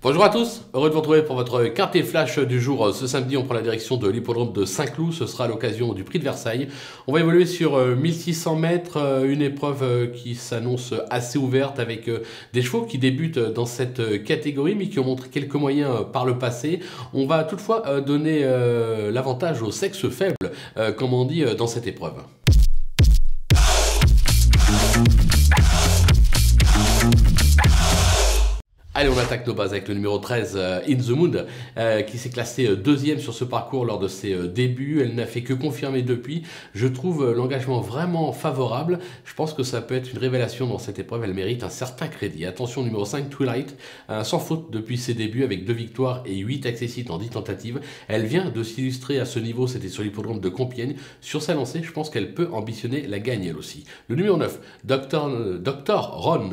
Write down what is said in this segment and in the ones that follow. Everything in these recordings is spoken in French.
Bonjour à tous, heureux de vous retrouver pour votre quintet flash du jour. Ce samedi, on prend la direction de l'hippodrome de Saint-Cloud. Ce sera à l'occasion du Prix de Versailles. On va évoluer sur 1600 mètres, une épreuve qui s'annonce assez ouverte avec des chevaux qui débutent dans cette catégorie mais qui ont montré quelques moyens par le passé. On va toutefois donner l'avantage au sexe faible, comme on dit dans cette épreuve. Allez, on attaque nos bases avec le numéro 13, In The Mood, qui s'est classée deuxième sur ce parcours lors de ses débuts. Elle n'a fait que confirmer depuis. Je trouve l'engagement vraiment favorable. Je pense que ça peut être une révélation dans cette épreuve. Elle mérite un certain crédit. Attention, numéro 5, Twilight, sans faute depuis ses débuts avec 2 victoires et 8 accessites en 10 tentatives. Elle vient de s'illustrer à ce niveau, c'était sur l'hippodrome de Compiègne. Sur sa lancée, je pense qu'elle peut ambitionner la gagne elle aussi. Le numéro 9, Dr. Ron,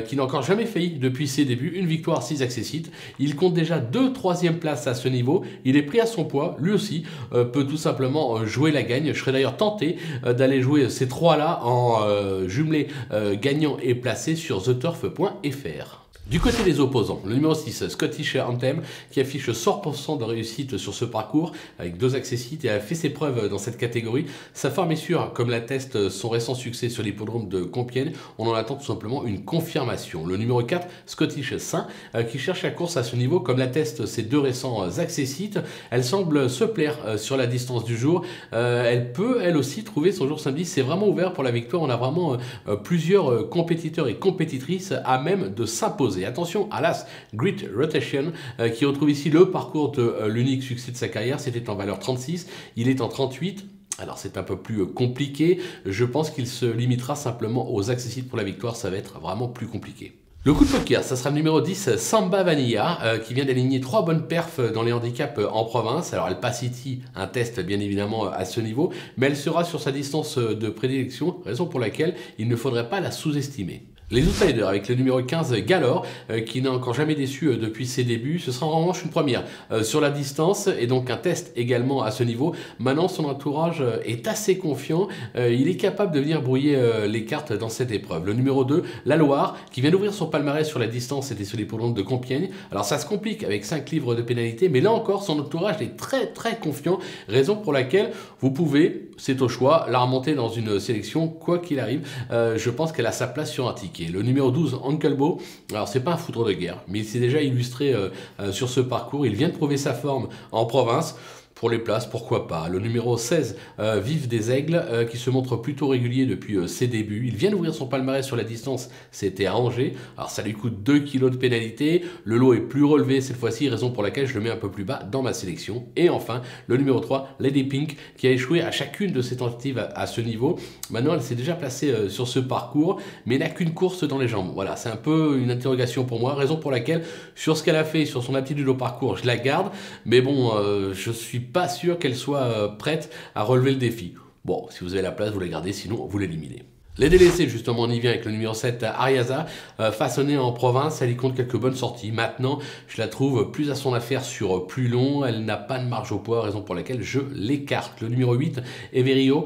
qui n'a encore jamais failli depuis ses débuts. Une victoire, 6 accessites. Il compte déjà 2 troisième places à ce niveau. Il est pris à son poids. Lui aussi peut tout simplement jouer la gagne. Je serais d'ailleurs tenté d'aller jouer ces trois-là en jumelé gagnant et placé sur theturf.fr. Du côté des opposants, le numéro 6, Scottish Anthem, qui affiche 100% de réussite sur ce parcours, avec 2 accessites et a fait ses preuves dans cette catégorie. Sa forme est sûre, comme l'atteste son récent succès sur l'hippodrome de Compiègne. On en attend tout simplement une confirmation. Le numéro 4, Scottish Saint, qui cherche la course à ce niveau, comme l'attestent ses 2 récents accessites. Elle semble se plaire sur la distance du jour. Elle peut, elle aussi, trouver son jour samedi. C'est vraiment ouvert pour la victoire. On a vraiment plusieurs compétiteurs et compétitrices à même de s'imposer. Et attention à l'As Great Rotation qui retrouve ici le parcours de l'unique succès de sa carrière. C'était en valeur 36, il est en 38. Alors c'est un peu plus compliqué. Je pense qu'il se limitera simplement aux accessites pour la victoire. Ça va être vraiment plus compliqué. Le coup de poker, ça sera le numéro 10, Samba Vanilla, qui vient d'aligner 3 bonnes perfs dans les handicaps en province. Alors elle passe ici un test bien évidemment à ce niveau, mais elle sera sur sa distance de prédilection, raison pour laquelle il ne faudrait pas la sous-estimer. Les outsiders avec le numéro 15, Galore, qui n'a encore jamais déçu depuis ses débuts. Ce sera en revanche une première sur la distance et donc un test également à ce niveau. Maintenant, son entourage est assez confiant. Il est capable de venir brouiller les cartes dans cette épreuve. Le numéro 2, La Loire, qui vient d'ouvrir son palmarès sur la distance, c'était sur l'hippodrome de Compiègne. Alors ça se complique avec 5 livres de pénalité, mais là encore, son entourage est très confiant. Raison pour laquelle vous pouvez, c'est au choix, la remonter dans une sélection, quoi qu'il arrive. Je pense qu'elle a sa place sur un ticket. Le numéro 12, Ankelbo, alors c'est pas un foudre de guerre, mais il s'est déjà illustré sur ce parcours. Il vient de prouver sa forme en province. Pour les places, pourquoi pas. Le numéro 16, Vive des Aigles, qui se montre plutôt régulier depuis ses débuts. Il vient d'ouvrir son palmarès sur la distance, c'était à Angers. Alors ça lui coûte 2 kg de pénalité. Le lot est plus relevé cette fois-ci, raison pour laquelle je le mets un peu plus bas dans ma sélection. Et enfin, le numéro 3, Lady Pink, qui a échoué à chacune de ses tentatives à ce niveau. Maintenant, elle s'est déjà placée sur ce parcours, mais n'a qu'une course dans les jambes. Voilà, c'est un peu une interrogation pour moi, raison pour laquelle, sur ce qu'elle a fait, sur son aptitude au parcours, je la garde. Mais bon, je suis pas sûr qu'elle soit prête à relever le défi. Bon, si vous avez la place, vous la gardez, sinon vous l'éliminez. Les délaissés, justement, on y vient avec le numéro 7, Ariasa, façonnée en province, elle y compte quelques bonnes sorties. Maintenant, je la trouve plus à son affaire sur plus long, elle n'a pas de marge au poids, raison pour laquelle je l'écarte. Le numéro 8, Everio,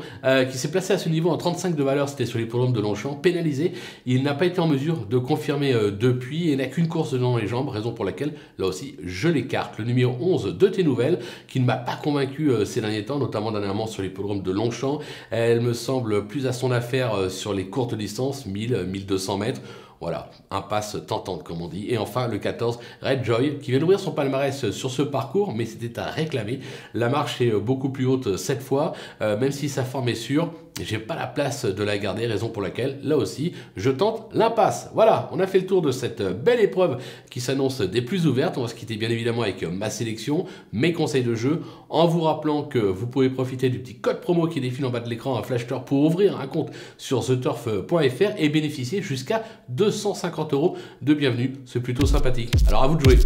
qui s'est placé à ce niveau en 35 de valeur, c'était sur l'hippodrome de Longchamp, pénalisé. Il n'a pas été en mesure de confirmer depuis et n'a qu'une course dans les jambes, raison pour laquelle, là aussi, je l'écarte. Le numéro 11, De Tes Nouvelles, qui ne m'a pas convaincu ces derniers temps, notamment dernièrement sur l'hippodrome de Longchamp. Elle me semble plus à son affaire sur les courtes distances, 1000-1200 mètres. Voilà, impasse tentante comme on dit. Et enfin le 14, Red Joy, qui vient d'ouvrir son palmarès sur ce parcours, mais c'était à réclamer. La marche est beaucoup plus haute cette fois, même si sa forme est sûre. J'ai pas la place de la garder, raison pour laquelle, là aussi, je tente l'impasse. Voilà, on a fait le tour de cette belle épreuve qui s'annonce des plus ouvertes. On va se quitter bien évidemment avec ma sélection, mes conseils de jeu, en vous rappelant que vous pouvez profiter du petit code promo qui défile en bas de l'écran à FlashTurf pour ouvrir un compte sur theturf.fr et bénéficier jusqu'à 250 € de bienvenue. C'est plutôt sympathique. Alors à vous de jouer.